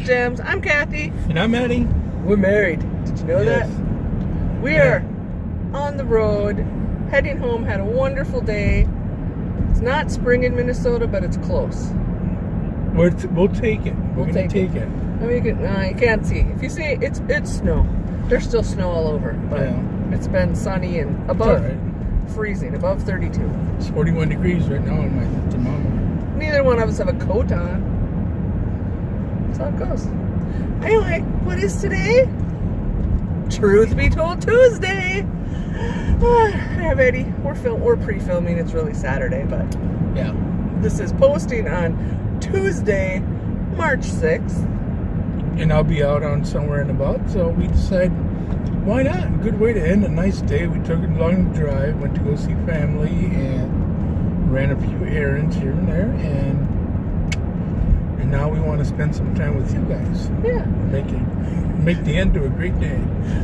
Jams. I'm Kathy. And I'm Eddie. We're married. Did you know Yes. that? We are on the road, heading home. Had a wonderful day. It's not spring in Minnesota, but it's close. We'll take it. We're We'll going to take take it. I mean, you can't see. If you see it's snow. There's still snow all over, but it's been sunny and above freezing, above 32. It's 41 degrees right now on my thermometer. Neither one of us have a coat on. That's how it goes. Anyway, what is today? Truth be told, Tuesday. I have Eddie. We're pre-filming. It's really Saturday, but Yeah. this is posting on Tuesday, March 6th. And I'll be out on somewhere and about, so we decided, why not? Good way to end a nice day. We took a long drive, went to go see family, and ran a few errands here and there, and now we want to spend some time with you guys. Yeah. Make the end to a great day.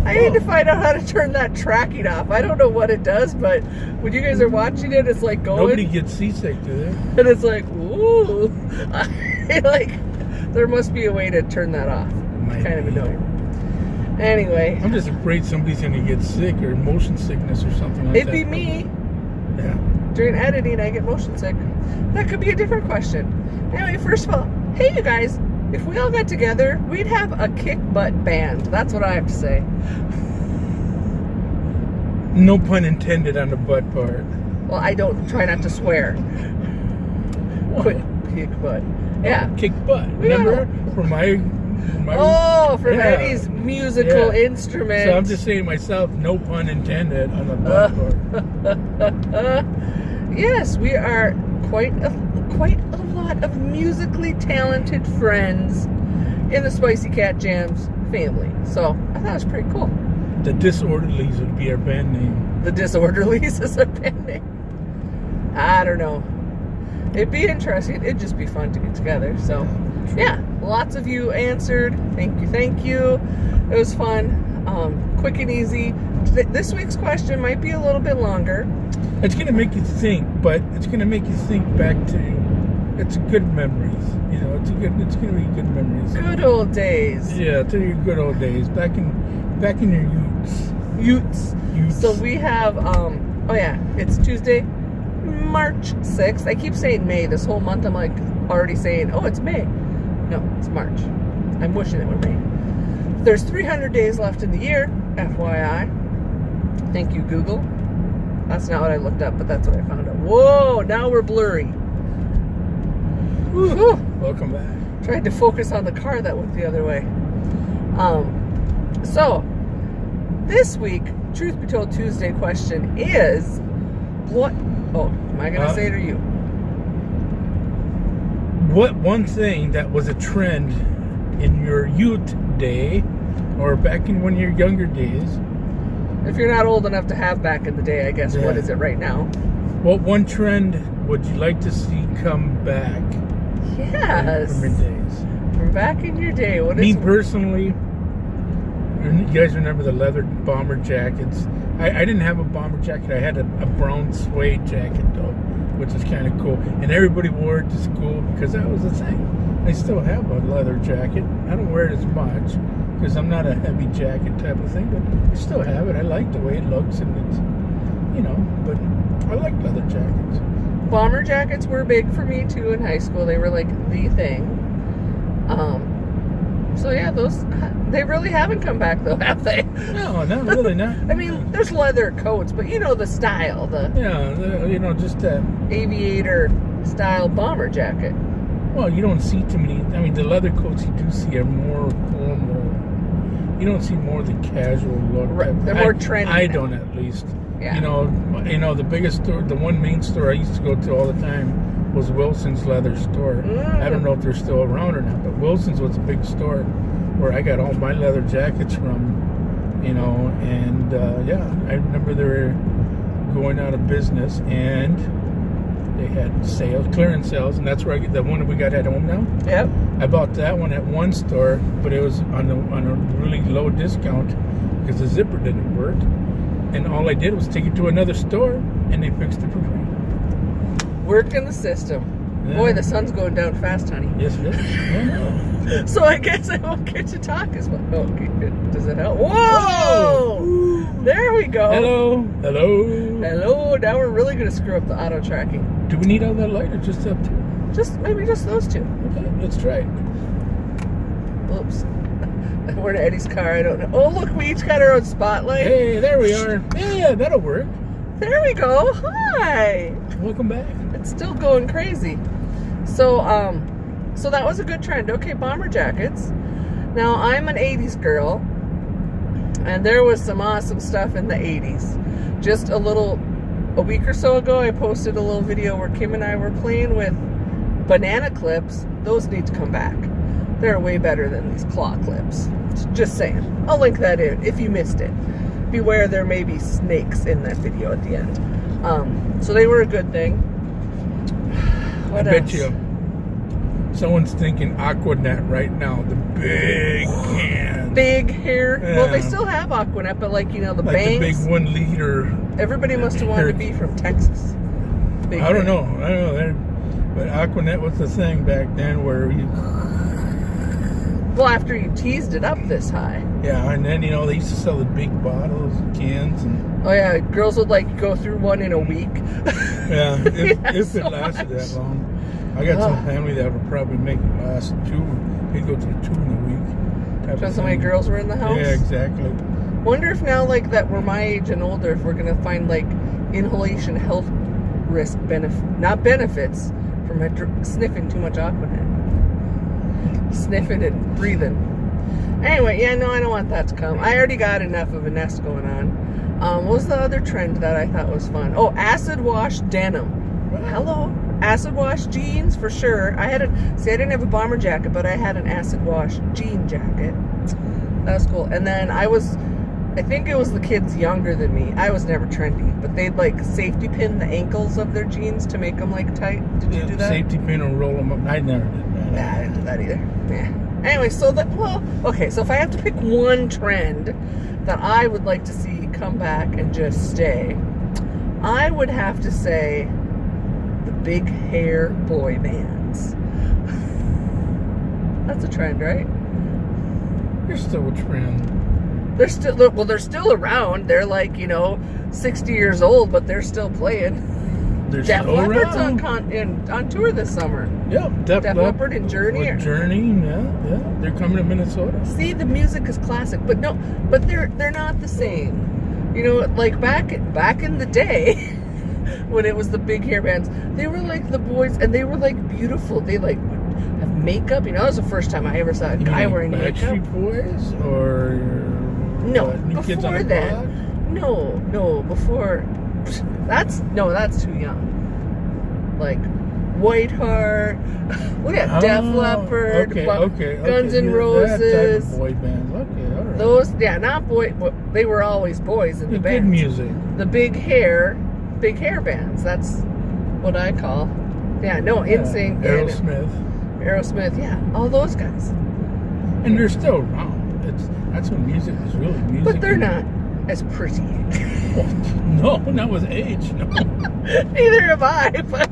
I need to find out how to turn that tracking off. I don't know what it does, but when you guys are watching it, it's like going. Nobody gets seasick, do they? And it's like, ooh. There must be a way to turn that off. It's kind of annoying. Anyway. I'm just afraid somebody's going to get sick or motion sickness or something like that. It'd be me. Yeah. During editing, I get motion sick. That could be a different question. Anyway, first of all, hey, you guys. If we all got together, we'd have a kick butt band. That's what I have to say. No pun intended on the butt part. Well, I don't try not to swear. Quick kick butt. Yeah. Kick butt. Remember? From Eddie's musical instrument. So I'm just saying myself, no pun intended on the butt part. Yes, we are quite a lot of musically talented friends in the Spicey Cat Jams family. So I thought it was pretty cool. The Disorderlies would be our band name. The Disorderlies is our band name. I don't know. It'd be interesting. It'd just be fun to get together. So yeah, lots of you answered. Thank you. It was fun. Quick and easy. This week's question might be a little bit longer. It's going to make you think, but it's going to make you think back to it's good memories. You know, it's going to be good memories. Good old days. Yeah, to your good old days back in your youths. So we have it's Tuesday, March 6th. I keep saying May this whole month. I'm like already saying, oh, it's May. No, it's March. I'm wishing it were May. There's 300 days left in the year, FYI. Thank you, Google. That's not what I looked up, but that's what I found out. Whoa, now we're blurry. Whew. Welcome back. Tried to focus on the car that went the other way. So, this week, Truth Be Told Tuesday question is, what... Oh, am I going to say it or you? What one thing that was a trend in your youth day, or back in one of your younger days... If you're not old enough to have back in the day, I guess, what is it right now? What one trend would you like to see come back? Yes. From your days. From back in your day. What is me personally, you guys remember the leather bomber jackets? I didn't have a bomber jacket. I had a brown suede jacket, though, which is kind of cool. And everybody wore it to school because that was the thing. I still have a leather jacket. I don't wear it as much because I'm not a heavy jacket type of thing, but I still have it. I like the way it looks, and it's, but I like leather jackets. Bomber jackets were big for me too in high school. They were like the thing. So yeah, those, they really haven't come back though, have they? No, not really, not. I mean, there's leather coats, but you know the style, just that aviator style bomber jacket. Well, you don't see too many. I mean, the leather coats you do see are more formal. You don't see more of the casual look. Right, they're more trendy. I don't, at least. Yeah. The biggest store, the one main store I used to go to all the time was Wilson's Leather Store. I don't know if they're still around or not, but Wilson's was a big store where I got all my leather jackets from. And I remember they were going out of business, and they had clearance sales, and that's where I get the one that we got at home now. Yep. I bought that one at one store, but it was on a really low discount because the zipper didn't work. And all I did was take it to another store, and they fixed it for free. Worked in the system. Yeah. Boy, the sun's going down fast, honey. Yes, it is. Yeah. So I guess I won't get to talk as well. Oh, okay, good. Does it help? Whoa! Whoa! There we go. Hello. Hello. Hello. Now we're really going to screw up the auto tracking. Do we need all that light or just up to? Maybe just those two. Okay, let's try it. Oops. We're in Eddie's car. I don't know. Oh, look, we each got our own spotlight. Hey, there we are. Yeah, that'll work. There we go. Hi. Welcome back. It's still going crazy. So that was a good trend. Okay, bomber jackets. Now, I'm an 80s girl, and there was some awesome stuff in the 80s. Just a week or so ago, I posted a little video where Kim and I were playing with banana clips. Those need to come back. They're way better than these claw clips. Just saying. I'll link that in if you missed it. Beware, there may be snakes in that video at the end. So they were a good thing. What I bet else? you someone's thinking Aquanet right now. The big hands. Big hair. Yeah. Well, they still have Aquanet, but the Like bangs. the big 1 liter. Everybody must have wanted to be from Texas. Big I don't hair. know. But Aquanet was the thing back then where you... Well, after you teased it up this high. Yeah, and then, they used to sell the big bottles and cans. And Oh, yeah. Girls would go through one in a week. yeah, if so it lasted much. that long. I got some family that would probably make it last 2. They'd go through 2 in a week. Because so many girls were in the house? Yeah, exactly. Wonder if now, that we're my age and older, if we're going to find, inhalation health risk not benefits from sniffing too much Aquanet. Sniffing and breathing. Anyway, yeah, no, I don't want that to come. I already got enough of a nest going on. What was the other trend that I thought was fun? Oh, acid wash denim. Hello. Acid wash jeans, for sure. I didn't have a bomber jacket, but I had an acid wash jean jacket. That was cool. And then I think it was the kids younger than me. I was never trendy, but they'd safety pin the ankles of their jeans to make them tight. Did you do that? Safety pin and roll them up. I never did that. Nah, I didn't do that either. Yeah. Anyway, so if I have to pick one trend that I would like to see come back and just stay, I would have to say the big hair boy bands. That's a trend, right? You're still a trend. They're still around. They're 60 years old, but they're still playing. They're Def still Leppard's around. on tour this summer. Yeah, Def Leppard and Journey. Yeah. They're coming to Minnesota. See, the music is classic, but they're not the same. Back in the day, when it was the big hair bands, they were the boys, and they were beautiful. They would have makeup. That was the first time I ever saw a guy wearing makeup. Backstreet Boys or No, New Kids on before the that. Block? No, before. That's too young. Whiteheart. Look at Def Leppard. Guns N' Roses. That type of boy band. Okay, all right. Those, not boy. They were always boys in the band. Good music. The big hair bands. That's what I call. Yeah, no, NSYNC. Aerosmith. Yeah, all those guys. And they're still around. That's when music is really music. But they're not as pretty. No, not with age. No. Neither have I, but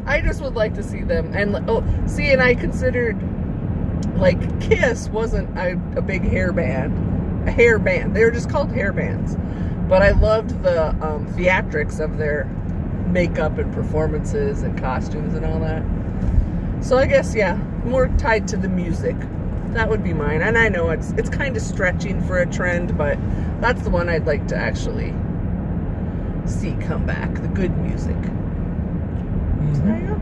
I just would like to see them. And and I considered Kiss wasn't a big hair band. A hair band. They were just called hair bands. But I loved the theatrics of their makeup and performances and costumes and all that. So I guess, more tied to the music. That would be mine. And I know it's kind of stretching for a trend, but that's the one I'd like to actually see come back. The good music. So there you go.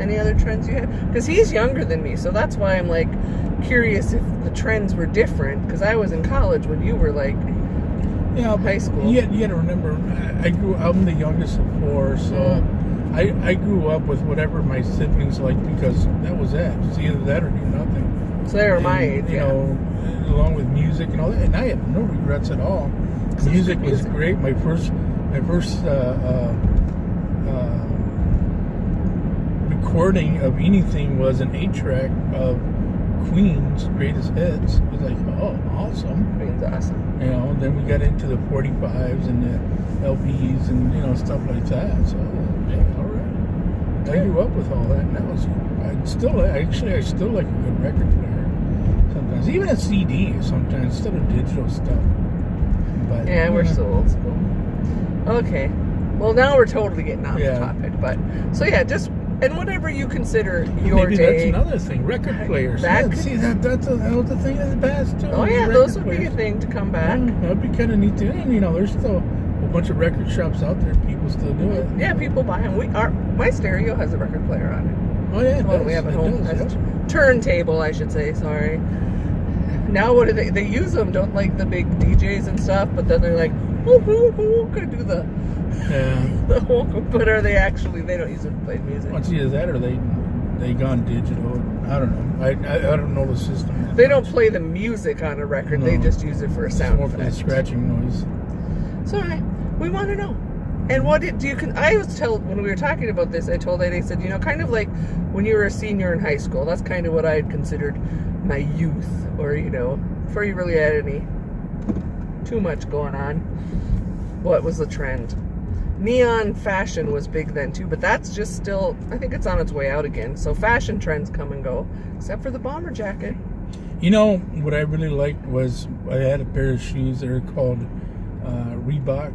Any other trends you have? Because he's younger than me, so that's why I'm curious if the trends were different. Because I was in college when you were high school. You got to remember, I'm the youngest of 4, so I grew up with whatever my siblings liked because that was it. It's either that or do nothing. So they were my age, along with music and all that, and I have no regrets at all. Music was great. My first recording of anything was an 8-track of Queen's greatest hits. It was awesome. Queen's awesome. Then we got into the 45s and the LPs and stuff like that. So, all right. I grew up with all that, and that was. I still like a good record player. Sometimes, even a CD. Sometimes instead of digital stuff. But Yeah, we're so old school. Okay. Well, now we're totally getting off the topic, but so yeah, just and whatever you consider your maybe day. That's another thing. Record players. That that was a thing in the past too. Oh yeah, record those would be players. a thing to come back. Yeah, that'd be kind of neat too. And there's still a bunch of record shops out there. People still do it. Yeah, people buy them. My stereo has a record player on it. Oh yeah, it does. We have at It home. does, Has yeah. a turntable, I should say. Sorry. Now what do they use them? Don't like the big DJs and stuff, but then they're like, gonna do the whole. But are they actually? They don't use it to play music. Well, it's either that or they gone digital. I don't know. I don't know the system. They don't play the music on a record. No. They just use it for a It's sound more for the effect. scratching noise. So we want to know. And what do you can? I was told when we were talking about this. I told Eddie, I said, kind of like when you were a senior in high school. That's kind of what I had considered my youth, or before you really had any too much going on. What was the trend? Neon fashion was big then too, but that's just still. I think it's on its way out again. So fashion trends come and go, except for the bomber jacket. What I really liked was I had a pair of shoes that are called Reebok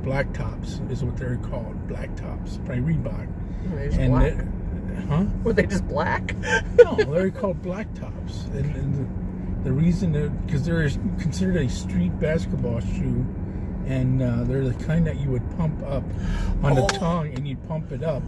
Black Tops, is what they're called. Black Tops by Reebok. They're just black. Were they just black? No, they're called Black Tops. And the reason because they're considered a street basketball shoe, and they're the kind that you would pump up on the tongue, and you'd pump it up.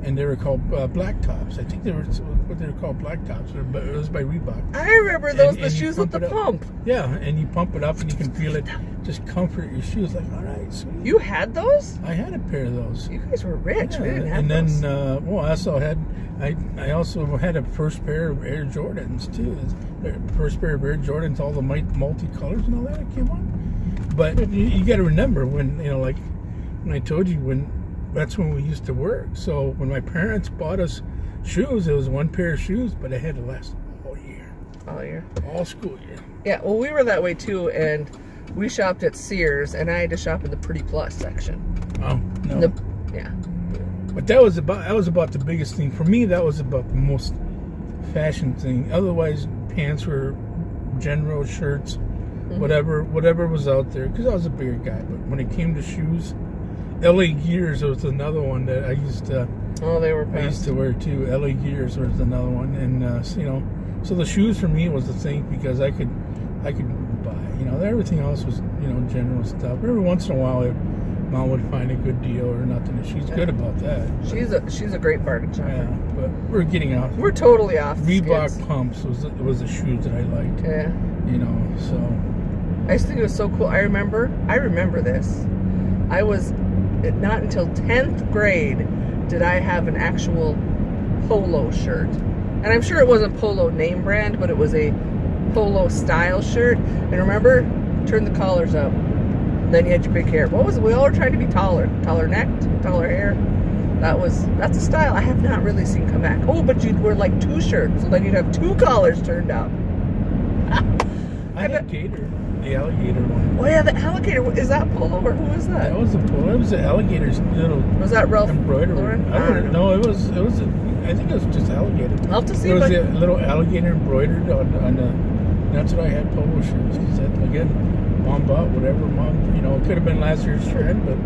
And they were called Black Tops. I think they were what they were called, Black Tops. But it was by Reebok. I remember those, And the you shoes with the it up. pump. Yeah, and you pump it up, and you can feel it just comfort your shoes. Like, all right, sweet. You had those? I had a pair of those. You guys were rich. Yeah, We didn't have and those. then, I also had a first pair of Air Jordans too. The first pair of Air Jordans, all the multicolors and all that came on. But you got to remember when like when I told you that's when we used to work. So when my parents bought us shoes, it was one pair of shoes, but it had to last all year. All year. All school year. Yeah, well, we were that way too, and we shopped at Sears, and I had to shop in the Pretty Plus section. Oh no. Yeah. But that was about the biggest thing for me. That was about the most fashion thing. Otherwise, pants were general, shirts, whatever was out there. Because I was a bigger guy. But when it came to shoes, LA Gears was another one that I used to. Oh, they were I used to wear too. LA Gears was another one, and so the shoes for me was the thing because I could buy. Everything else was general stuff. Every once in a while, Mom would find a good deal or nothing, and she's good about that. She's a great bargain shopper. Yeah, but we're getting off. We're totally off. the Reebok skids. pumps was the shoes that I liked. Yeah. So I just think it was so cool. I remember this. I was not until 10th grade did I have an actual polo shirt. And I'm sure it wasn't polo name brand, but it was a polo style shirt. And remember, turn the collars up. Then you had your big hair. What was it? We all were trying to be taller necked, taller hair. That's a style I have not really seen come back. Oh, but you'd wear like two shirts, so then you'd have two collars turned up. I had Gator, the alligator one. Oh yeah, the alligator. Is that polo or who is that? That was a polo. It was the alligator's little. Was that Ralph embroidery? Lauren? I don't know. It was. I think it was just alligator. I'll have to see It if was I. a little alligator embroidered on the. That's what I had polo shirts. Because again, Mom bought whatever Mom. It could have been last year's trend, but.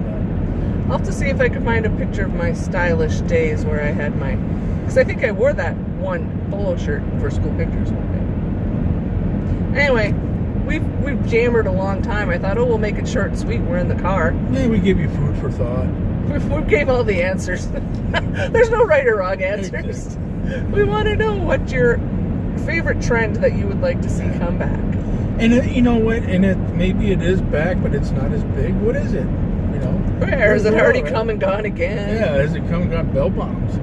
I'll have to see if I can find a picture of my stylish days where I had my. Because I think I wore that one polo shirt for school pictures one day. Anyway, we've jammered a long time. I thought, we'll make it short and sweet. We're in the car. Yeah, we give you food for thought. We gave all the answers. There's no right or wrong answers. We want to know what your favorite trend that you would like to see come back. And you know what? And maybe it is back, but it's not as big. What is it? Where is it already come and gone again? Yeah, has it come and gone? Bell bottoms.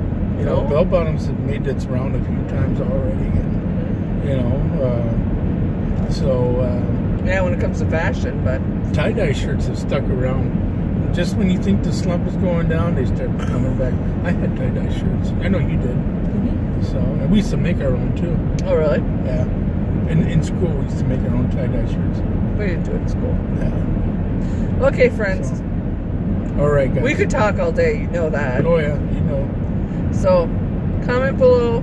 Bell bottoms have made its round a few times already. And, yeah, when it comes to fashion, but tie-dye shirts have stuck around. Just when you think the slump is going down, they start coming back. I had tie-dye shirts. I know you did. So, and we used to make our own too. Oh, really? Yeah. In school, we used to make our own tie-dye shirts. We didn't do it in school. Yeah. Okay, friends. So, all right, guys. We could talk all day, you know that. Oh, yeah. So comment below,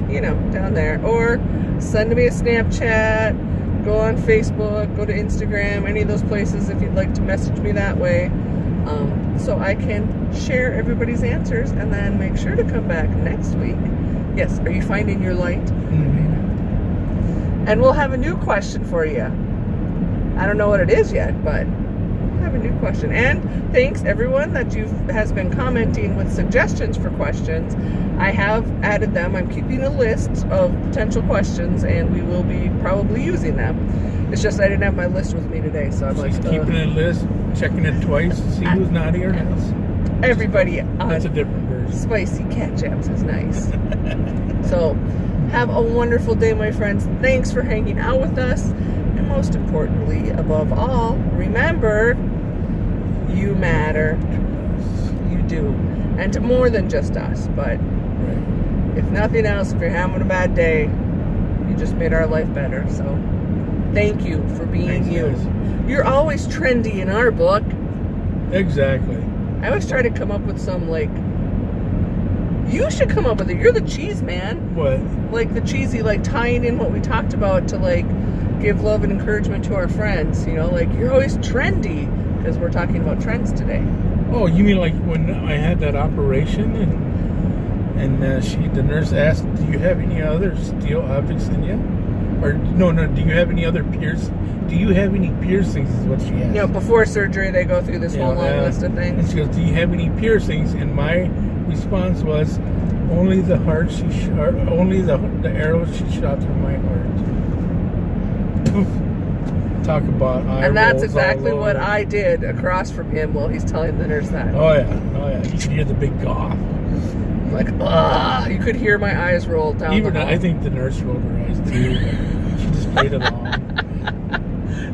you know, down there, or send me a Snapchat, go on Facebook, go to Instagram, any of those places if you'd like to message me that way, so I can share everybody's answers and then make sure to come back next week. Yes, are you finding your light? Mm-hmm. And we'll have a new question for you. I don't know what it is yet, but we'll have a new question. And thanks everyone that has been commenting with suggestions for questions. I have added them. I'm keeping a list of potential questions, and we will be probably using them. It's just I didn't have my list with me today, so I'm like keeping a list, checking it twice to see who's naughty or nice. Everybody That's a different version. Spicy Cat Jams is nice. So have a wonderful day, my friends. Thanks for hanging out with us. And most importantly, above all, remember, you matter. You do. And to more than just us. But if nothing else, if you're having a bad day, you just made our life better. So thank you for being you. Guys. You're always trendy in our book. Exactly. I always try to come up with some, like, you should come up with it. You're the cheese man. What? Like the cheesy, like tying in what we talked about to like give love and encouragement to our friends. You know, like you're always trendy because we're talking about trends today. Oh, you mean like when I had that operation and the nurse asked, "Do you have any other steel objects in you?" Or no, do you have any other Do you have any piercings? Is what she asked. You know, before surgery they go through this whole long list of things. And she goes, "Do you have any piercings?" And my response was, only the heart only the arrows she shot through my heart. Talk about eye and that's rolls exactly all what over. I did across from him while he's telling the nurse that. Oh yeah. You could hear the big gawk. Like, you could hear my eyes roll down. Even the hall. I think the nurse rolled her eyes too. She just played along.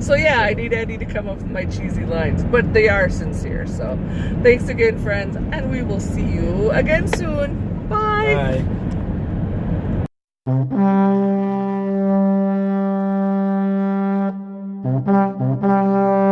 So yeah, I need Eddie to come up with my cheesy lines, but they are sincere. So thanks again, friends, and we will see you again soon. Bye. Bye.